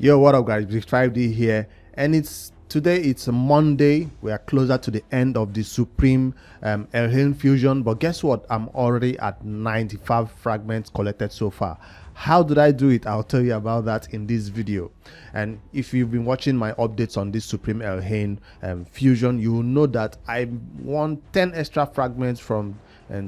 Yo, what up guys, Big 5D here, and it's a Monday. We are closer to the end of the Supreme Elhain fusion, but guess what? I'm already at 95 fragments collected so far. How did I do it? I'll tell you about that in this video. And if you've been watching my updates on this Supreme Elhain fusion, you will know that I won 10 extra fragments from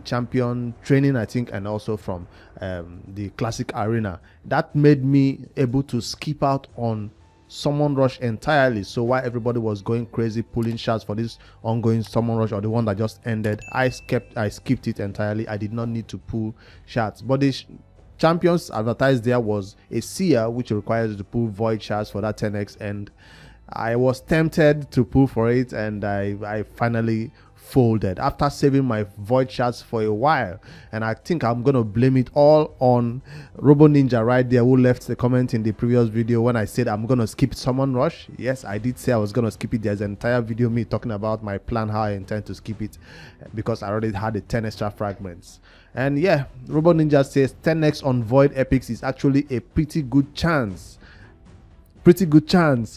champion training, I think, and also from the classic arena. That made me able to skip out on summon rush entirely. So while everybody was going crazy pulling shards for this ongoing summon rush or the one that just ended, I skipped it entirely. I did not need to pull shards, but the champions advertised there was a Seer, which requires you to pull void shards for that 10x, and I was tempted to pull for it, and I finally folded after saving my void shards for a while. And I think I'm gonna blame it all on Robo Ninja right there, who left the comment in the previous video when I said I'm gonna skip summon rush. Yes, I did say I was gonna skip it. There's an entire video me talking about my plan, how I intend to skip it, because I already had the 10 extra fragments. And yeah, Robo Ninja says 10x on void epics is actually a pretty good chance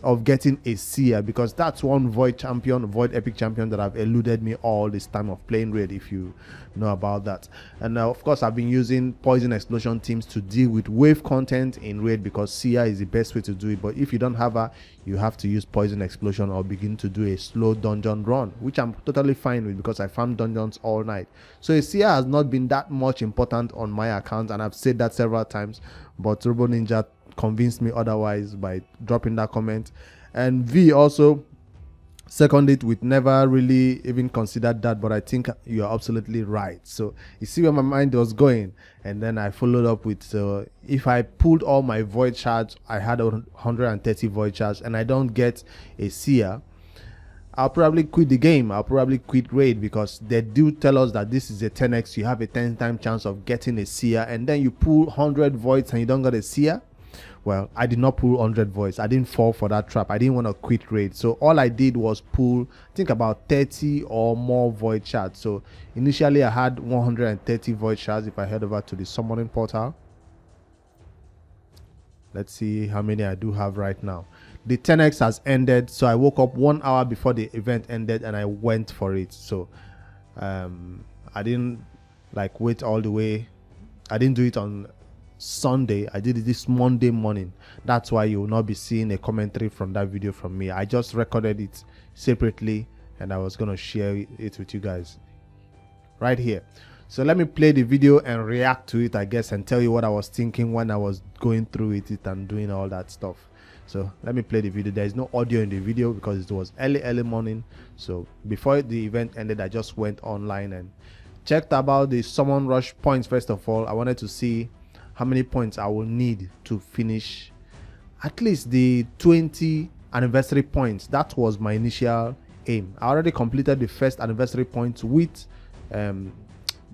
of getting a Seer, because that's one void epic champion that have eluded me all this time of playing raid, if you know about that. And of course, I've been using poison explosion teams to deal with wave content in raid, because Seer is the best way to do it. But if you don't have her, you have to use poison explosion or begin to do a slow dungeon run, which I'm totally fine with because I farm dungeons all night. So a Seer has not been that much important on my account, and I've said that several times, but Robo Ninja convinced me otherwise by dropping that comment. And V also seconded it with never really even considered that, but I think you are absolutely right. So you see where my mind was going. And then I followed up with if I pulled all my void shards, I had 130 void shards, and I don't get a Seer, I'll probably quit the game. I'll probably quit raid, because they do tell us that this is a 10x, you have a 10-time chance of getting a Seer, and then you pull 100 voids and you don't get a Seer. Well, I did not pull 100 voids. I didn't fall for that trap. I didn't want to quit raid. So all I did was pull, I think, about 30 or more void shards. So initially I had 130 void shards. If I head over to the summoning portal, let's see how many I do have right now. The 10x has ended, so I woke up 1 hour before the event ended and I went for it. So I didn't like wait all the way. I didn't do it on Sunday. I did it this Monday morning. That's why you will not be seeing a commentary from that video from me. I just recorded it separately and I was going to share it with you guys right here. So let me play the video and react to it, I guess, and tell you what I was thinking when I was going through it and doing all that stuff. So let me play the video. There is no audio in the video because it was early morning. So before the event ended, I just went online and checked about the summon rush points. First of all, I wanted to see how many points I will need to finish at least the 20 anniversary points. That was my initial aim. I already completed the first anniversary points with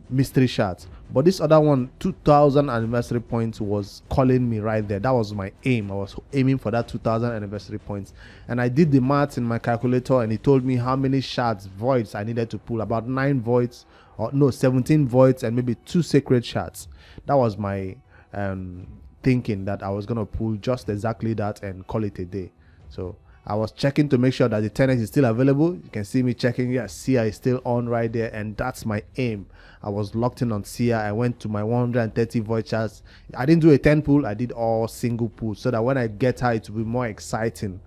mystery shards, but this other one, 2000 anniversary points, was calling me right there. That was my aim. I was aiming for that 2000 anniversary points, and I did the maths in my calculator, and it told me how many shards, voids, I needed to pull. About 9 voids, or no, 17 voids, and maybe 2 sacred shards. That was my thinking, that I was gonna pull just exactly that and call it a day. So I was checking to make sure that the 10x is still available. You can see me checking. Yes, Seer is still on right there, and that's my aim. I was locked in on Seer. I went to my 130 void shards. I didn't do a 10 pull. I did all single pull, so that when I get her, it will be more exciting.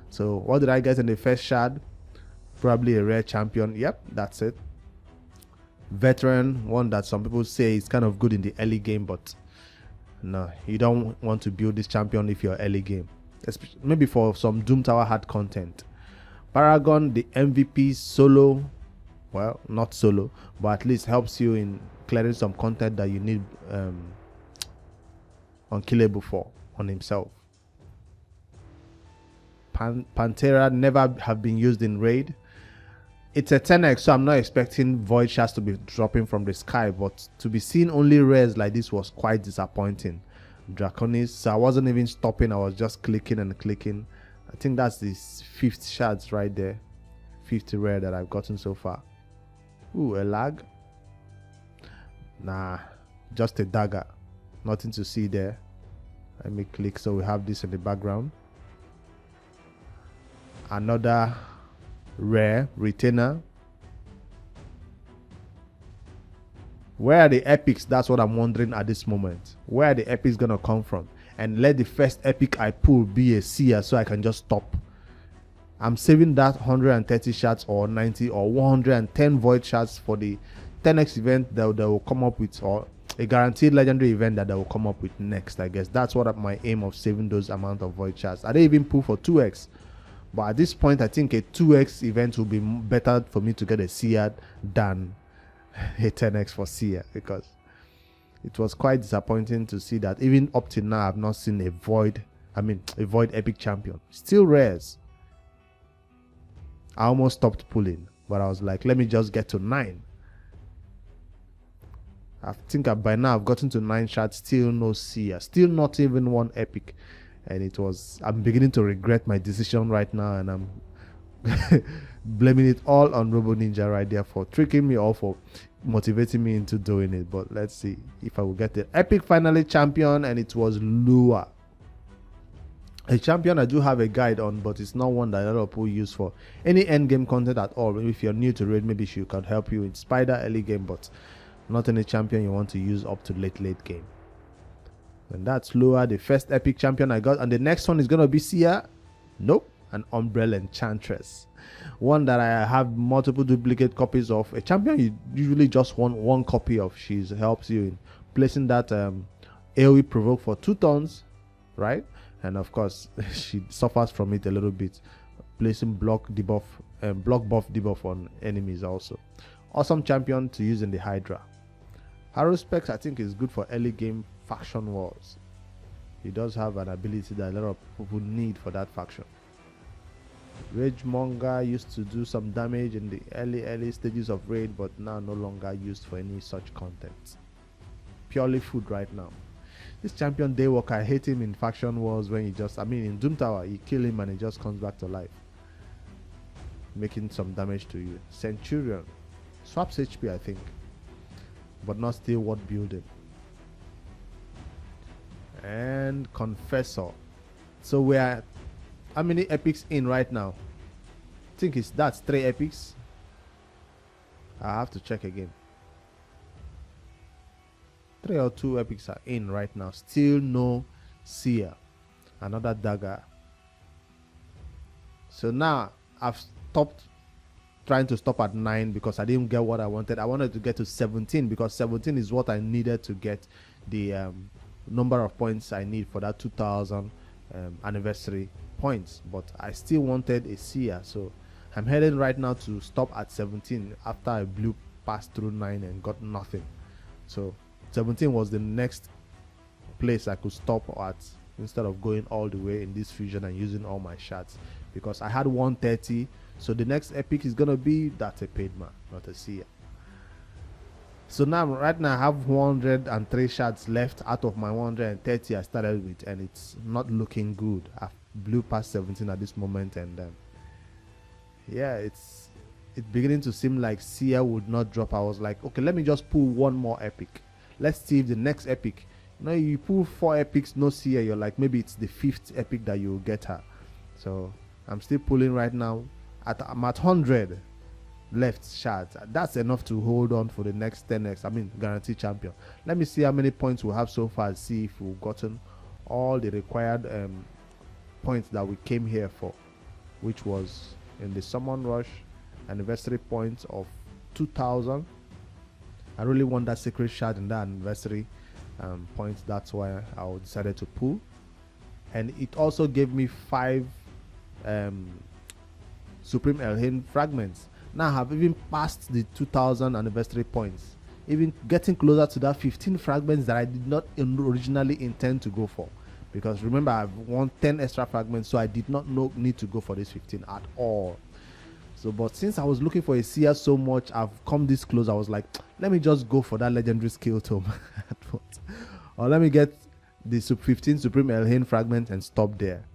So what did I get in the first shard? Probably a rare champion. Yep, that's it. Veteran, one that some people say is kind of good in the early game, but no, you don't want to build this champion if you're early game, maybe for some Doom Tower hard content. Paragon, the MVP solo, well, not solo, but at least helps you in clearing some content that you need unkillable for on himself. Pantera never have been used in raid. It's a 10x, so I'm not expecting void shards to be dropping from the sky, but to be seeing only rares like this was quite disappointing. Draconis, so I wasn't even stopping. I was just clicking and clicking. I think that's the 5th shards right there, 50 rare that I've gotten so far. Ooh, a lag. Nah, just a dagger, nothing to see there. Let me click. So we have this in the background. another rare retainer. Where are the epics? That's what I'm wondering at this moment. Where are the epics gonna come from? And let the first epic I pull be a Seer so I can just stop. I'm saving that 130 shards or 90 or 110 void shards for the 10x event that they will come up with, or a guaranteed legendary event that they will come up with next. I guess that's what my aim of saving those amount of void shards. I didn't even pull for 2x, but at this point I think a 2x event will be better for me to get a Seer than a 10x for Seer, because it was quite disappointing to see that even up till now I've not seen a void epic champion. Still rares. I almost stopped pulling, but I was like, let me just get to 9. I think by now I've gotten to 9 shards, still no Seer, still not even one epic. And I'm beginning to regret my decision right now, and I'm blaming it all on Robo Ninja right there for tricking me, or for motivating me into doing it. But let's see if I will get the epic finally champion, and it was Lua. A champion I do have a guide on, but it's not one that a lot of people use for any end game content at all. Maybe if you're new to raid, maybe she could help you in Spider early game, but not any champion you want to use up to late game. And that's Lua, the first epic champion I got. And the next one is gonna be Seer. Nope, an Umbrella Enchantress, one that I have multiple duplicate copies of. A champion you usually just want one copy of. She helps you in placing that AoE provoke for 2 turns, right? And of course she suffers from it a little bit, placing block buff debuff on enemies also. Awesome champion to use in the Hydra. Haro Specs I think is good for early game faction wars. He does have an ability that a lot of people need for that faction. Ragemonger used to do some damage in the early stages of raid, but now no longer used for any such content. Purely food right now. This champion Daywalker, I hate him in faction wars when in Doom Tower you kill him and he just comes back to life, making some damage to you. Centurion swaps HP I think, but not still worth building. And Confessor. So we are how many epics in right now? I think that's 3 epics. I have to check again. 3 or 2 epics are in right now. Still no Seer. Another dagger. So now I've stopped trying to stop at 9 because I didn't get what I wanted. I wanted to get to 17 because 17 is what I needed to get the number of points I need for that 2000 anniversary points. But I still wanted a Seer, so I'm heading right now to stop at 17 after I blew past through 9 and got nothing. So 17 was the next place I could stop at, instead of going all the way in this fusion and using all my shards, because I had 130. So the next epic is gonna be that's a paid man, not a Seer. So now right now I have 103 shards left out of my 130 I started with, and it's not looking good. I blew past 17 at this moment, and yeah, it's beginning to seem like Seer would not drop. I was like, okay, let me just pull one more epic. Let's see if the next epic, you pull 4 epics, no Seer, you're like, maybe it's the 5th epic that you'll get her. So I'm still pulling right now. I'm at 100 left shards. That's enough to hold on for the next 10x, guaranteed champion. Let me see how many points we have so far, see if we've gotten all the required points that we came here for, which was in the summon rush anniversary points of 2000. I really want that secret shard in that anniversary points. That's why I decided to pull. And it also gave me 5 Supreme Elhain fragments. Now I have even passed the 2000 anniversary points, even getting closer to that 15 fragments that I did not originally intend to go for. Because remember, I've won 10 extra fragments, so I did not need to go for this 15 at all. So, but since I was looking for a Seer so much, I've come this close. I was like, let me just go for that legendary skill tome or let me get the 15 Supreme Elhain fragment and stop there.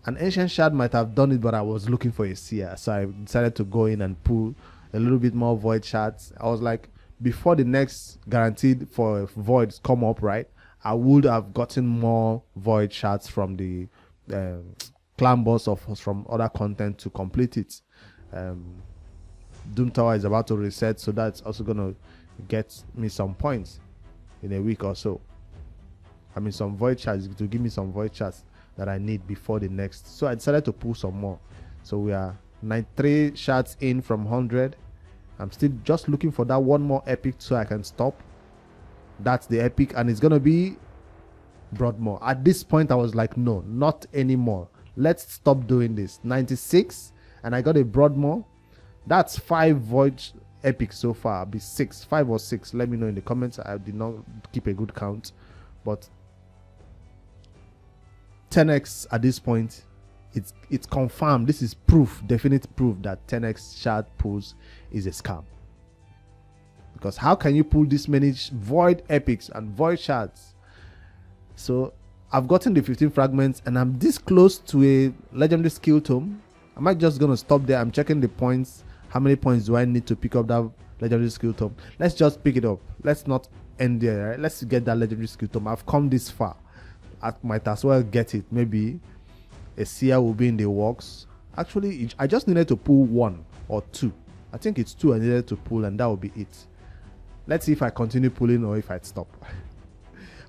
An ancient shard might have done it, but I was looking for a Seer, so I decided to go in and pull a little bit more void shards. I was like, before the next guaranteed for voids come up, right, I would have gotten more void shards from the clan boss from other content to complete it. Doom Tower is about to reset, so that's also gonna get me some points in a week or so. I mean, some void shards to give me some void shards that I need before the next. So I decided to pull some more. So we are 93 shards in from 100. I'm still just looking for that one more epic so I can stop. That's the epic, and it's gonna be Broadmoor. At this point I was like, no, not anymore, let's stop doing this. 96, and I got a Broadmoor. That's 5 void epics so far. I'll be 6, 5 or 6. Let me know in the comments. I did not keep a good count, but 10x at this point, it's confirmed. This is proof, definite proof that 10x shard pulls is a scam. Because how can you pull this many void epics and void shards? So I've gotten the 15 fragments, and I'm this close to a legendary skill tome. Am I just gonna stop there? I'm checking the points. How many points do I need to pick up that legendary skill tome? Let's just pick it up. Let's not end there, right? Let's get that legendary skill tome. I've come this far. I might as well get it. Maybe a Seer will be in the works. Actually, I just needed to pull 1 or 2. I think it's 2 I needed to pull, and that will be it. Let's see if I continue pulling or if I stop.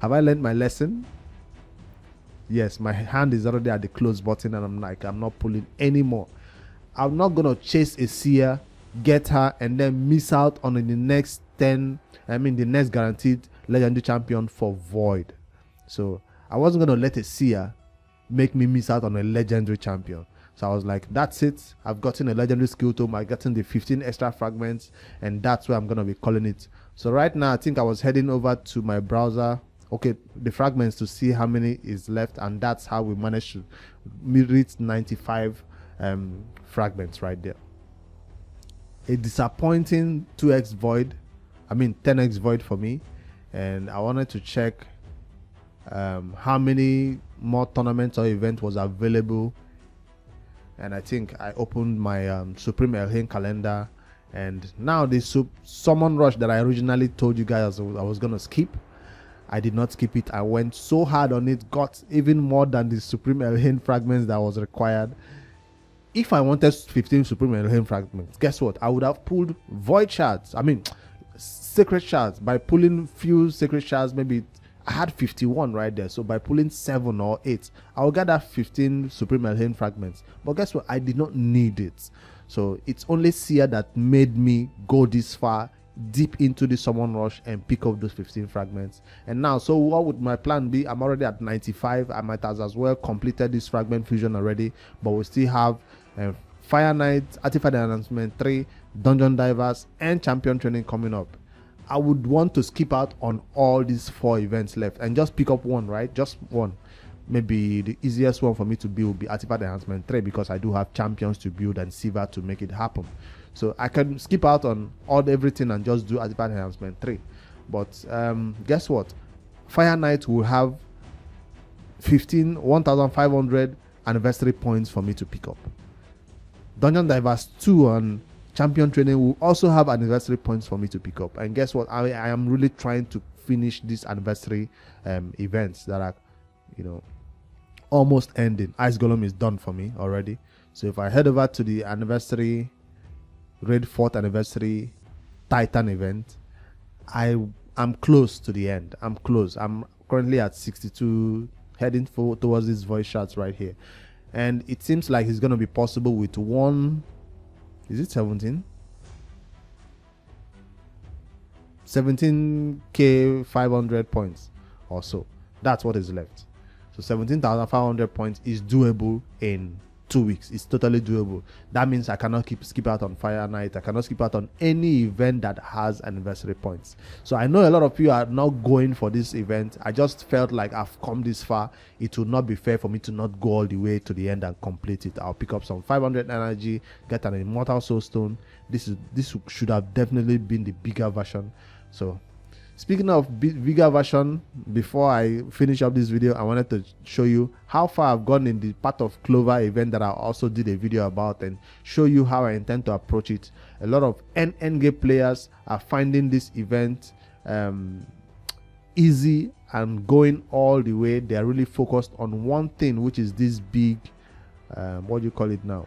Have I learned my lesson? Yes, my hand is already at the close button, and I'm like, I'm not pulling anymore. I'm not gonna chase a Seer, get her, and then miss out on the next the next guaranteed legendary champion for void. So I wasn't gonna let a Seer make me miss out on a legendary champion. So I was like, that's it. I've gotten a legendary skill tome. I've gotten the 15 extra fragments, and that's where I'm gonna be calling it. So right now, I think I was heading over to my browser. Okay, the fragments to see how many is left, and that's how we managed to reach 95 fragments right there. A disappointing 2x void, 10x void for me, and I wanted to check how many more tournaments or event was available, and I think I opened my Supreme Elhain calendar, and now the summon rush that I originally told you guys I was gonna skip, I did not skip it. I went so hard on it, got even more than the Supreme Elhain fragments that was required. If I wanted 15 Supreme Elhain fragments, guess what? I would have pulled void shards. Sacred shards. By pulling few sacred shards, maybe I had 51 right there. So by pulling 7 or 8, I will get that 15 Supreme Elhain fragments. But guess what? I did not need it. So it's only Seer that made me go this far, deep into the summon rush, and pick up those 15 fragments. And now, so what would my plan be? I'm already at 95. I might as well completed this fragment fusion already, but we still have Fire Knight, Artifact Enhancement 3, Dungeon Divers, and Champion Training coming up. I would want to skip out on all these 4 events left and just pick up one, right? Just one. Maybe the easiest one for me to build will be Artifact Enhancement 3, because I do have champions to build and silver to make it happen. So I can skip out on everything and just do Artifact Enhancement 3. But guess what? Fire Knight will have 1,500 anniversary points for me to pick up. Dungeon Divers 2 and Champion Training will also have anniversary points for me to pick up. And guess what? I am really trying to finish these anniversary events that are, almost ending. Ice Golem is done for me already. So if I head over to the anniversary, Raid 4th anniversary Titan event, I'm close to the end. I'm close. I'm currently at 62, heading towards these voice shards right here. And it seems like it's going to be possible with is it 17? 17k 500 points or so. That's what is left. So 17,500 points is doable in 2 weeks. It's totally doable. That means I cannot skip out on Fire Knight. I cannot skip out on any event that has anniversary points. So I know a lot of you are not going for this event. I just felt like I've come this far. It would not be fair for me to not go all the way to the end and complete it. I'll pick up some 500 energy, get an Immortal Soul Stone. This should have definitely been the bigger version. So speaking of bigger version, before I finish up this video, I wanted to show you how far I've gone in the Path of Clover event that I also did a video about, and show you how I intend to approach it. A lot of endgame players are finding this event easy and going all the way. They are really focused on one thing, which is this big what do you call it now?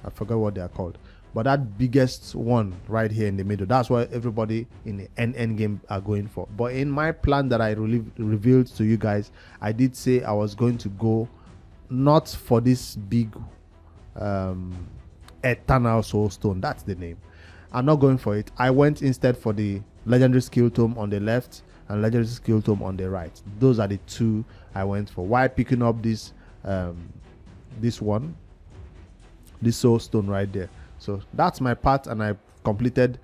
I forgot what they are called. But that biggest one right here in the middle, that's what everybody in the end game are going for. But in my plan that I revealed to you guys, I did say I was going to go not for this big eternal soul stone. That's the name. I'm not going for it. I went instead for the legendary skill tome on the left and legendary skill tome on the right. Those are the two I went for. Why picking up this this one, this soul stone right there? So that's my part, and I completed.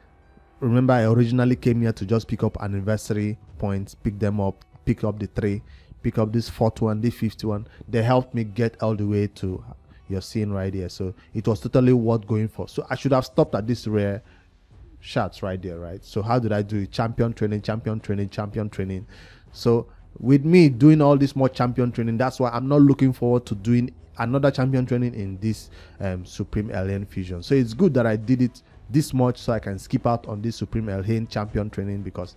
Remember, I originally came here to just pick up anniversary points, pick them up, pick up the 3, pick up this 4th one, this 5th one. They helped me get all the way to you're seeing right here. So it was totally worth going for. So I should have stopped at this rare shards right there, right? So how did I do it? Champion training, champion training, champion training. So with me doing all this more champion training, that's why I'm not looking forward to doing another champion training in this Supreme Elhain fusion. So it's good that I did it this much so I can skip out on this Supreme Elhain champion training, because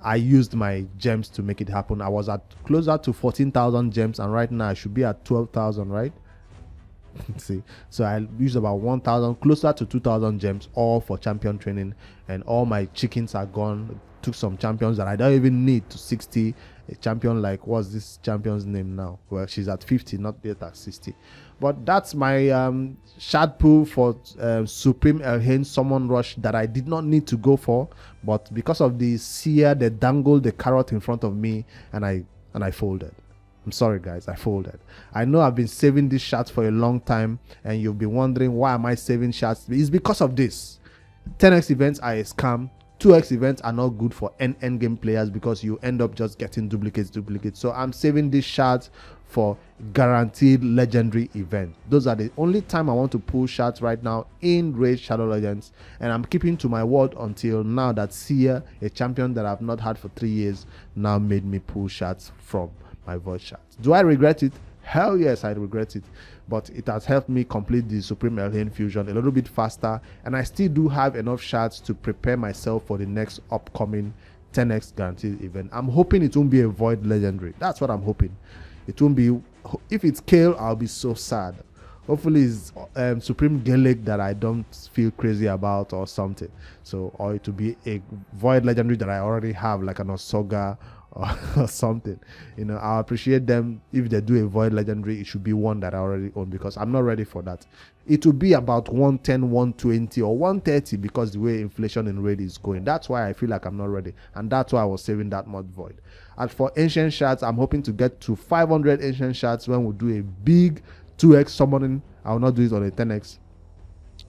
I used my gems to make it happen. I was at closer to 14,000 gems, and right now I should be at 12,000, right? See, so I used about 1,000, closer to 2,000 gems, all for champion training, and all my chickens are gone. Took some champions that I don't even need to 60. A champion like, what's this champion's name now? Well, she's at 50, not yet at 60. But that's my shard pool for Supreme Elhain Summon Rush that I did not need to go for, but because of the Seer, they dangled the carrot in front of me, and I folded. I'm sorry guys, I folded. I know I've been saving these shards for a long time, and you'll be wondering why am I saving shards. It's because of this. 10x events are a scam. 2x events are not good for end game players, because you end up just getting duplicates. So I'm saving these shards for guaranteed legendary event. Those are the only time I want to pull shards right now in Raid Shadow Legends, and I'm keeping to my word until now that Seer, a champion that I've not had for 3 years, now made me pull shards from my void shards. Do I regret it? Hell yes, I regret it, but it has helped me complete the Supreme Elhain fusion a little bit faster, and I still do have enough shards to prepare myself for the next upcoming 10x guaranteed event. I'm hoping it won't be a void legendary. That's what I'm hoping. It won't be. If it's Kale, I'll be so sad. Hopefully it's Supreme Gaelic that I don't feel crazy about or something. So, or it will be a void legendary that I already have, like an Osoga or something. You know, I appreciate them if they do a void legendary. It should be one that I already own, because I'm not ready for that. It will be about 110, 120 or 130, because the way inflation in raid is going. That's why I feel like I'm not ready, and that's why I was saving that much void. As for ancient shards, I'm hoping to get to 500 ancient shards when we do a big 2x summoning. I will not do it on a 10x.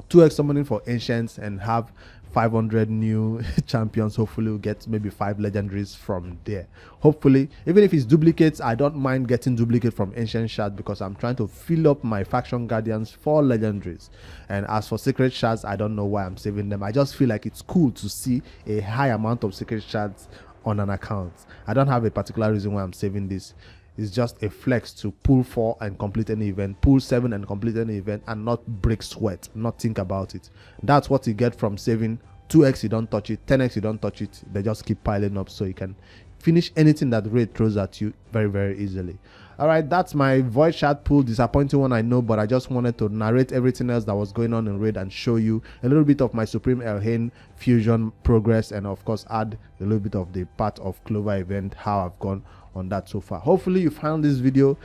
2x summoning for ancients and have 500 new champions. Hopefully we'll get maybe 5 legendaries from there. Hopefully, even if it's duplicates, I don't mind getting duplicate from ancient shards, because I'm trying to fill up my faction guardians for legendaries. And as for secret shards, I don't know why I'm saving them. I just feel like it's cool to see a high amount of secret shards on an account. I don't have a particular reason why I'm saving this. It's just a flex to pull 4 and complete any event, pull 7 and complete any event, and not break sweat, not think about it. That's what you get from saving 2x. You don't touch it, 10x you don't touch it. They just keep piling up, so you can finish anything that raid throws at you very, very easily. All right, that's my void shard pool. Disappointing one, I know, but I just wanted to narrate everything else that was going on in raid and show you a little bit of my Supreme Elhain fusion progress, and of course add a little bit of the part of Clover event, how I've gone on that so far. Hopefully you found this video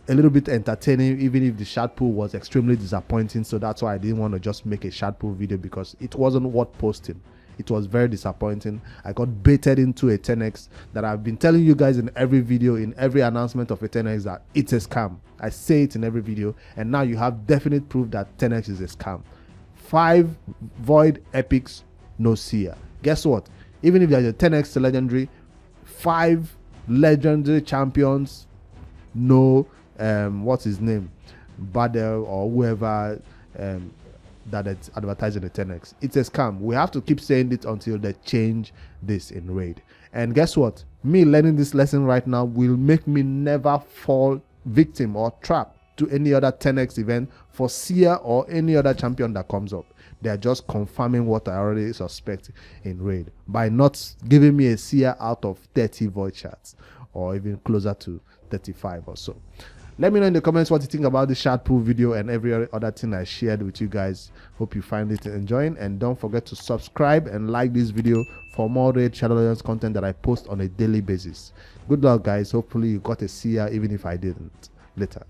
a little bit entertaining, even if the shard pool was extremely disappointing. So that's why I didn't want to just make a shard pool video, because it wasn't worth posting. It was very disappointing. I got baited into a 10x that I've been telling you guys in every video, in every announcement of a 10x, that it's a scam. I say it in every video, and now you have definite proof that 10x is a scam. 5 void epics, no Seer. Guess what? Even if there's a 10x legendary, 5 legendary champions, no what's his name, Badel or whoever that it's advertising the 10x. It's a scam. We have to keep saying it until they change this in raid. And guess what? Me learning this lesson right now will make me never fall victim or trap to any other 10x event for Seer or any other champion that comes up. They are just confirming what I already suspect in raid by not giving me a Seer out of 30 void shards, or even closer to 35 or so. Let me know in the comments what you think about this shard pool video and every other thing I shared with you guys. Hope you find it enjoying, and don't forget to subscribe and like this video for more Raid Shadow Legends content that I post on a daily basis. Good luck, guys. Hopefully you got a Seer even if I didn't. Later.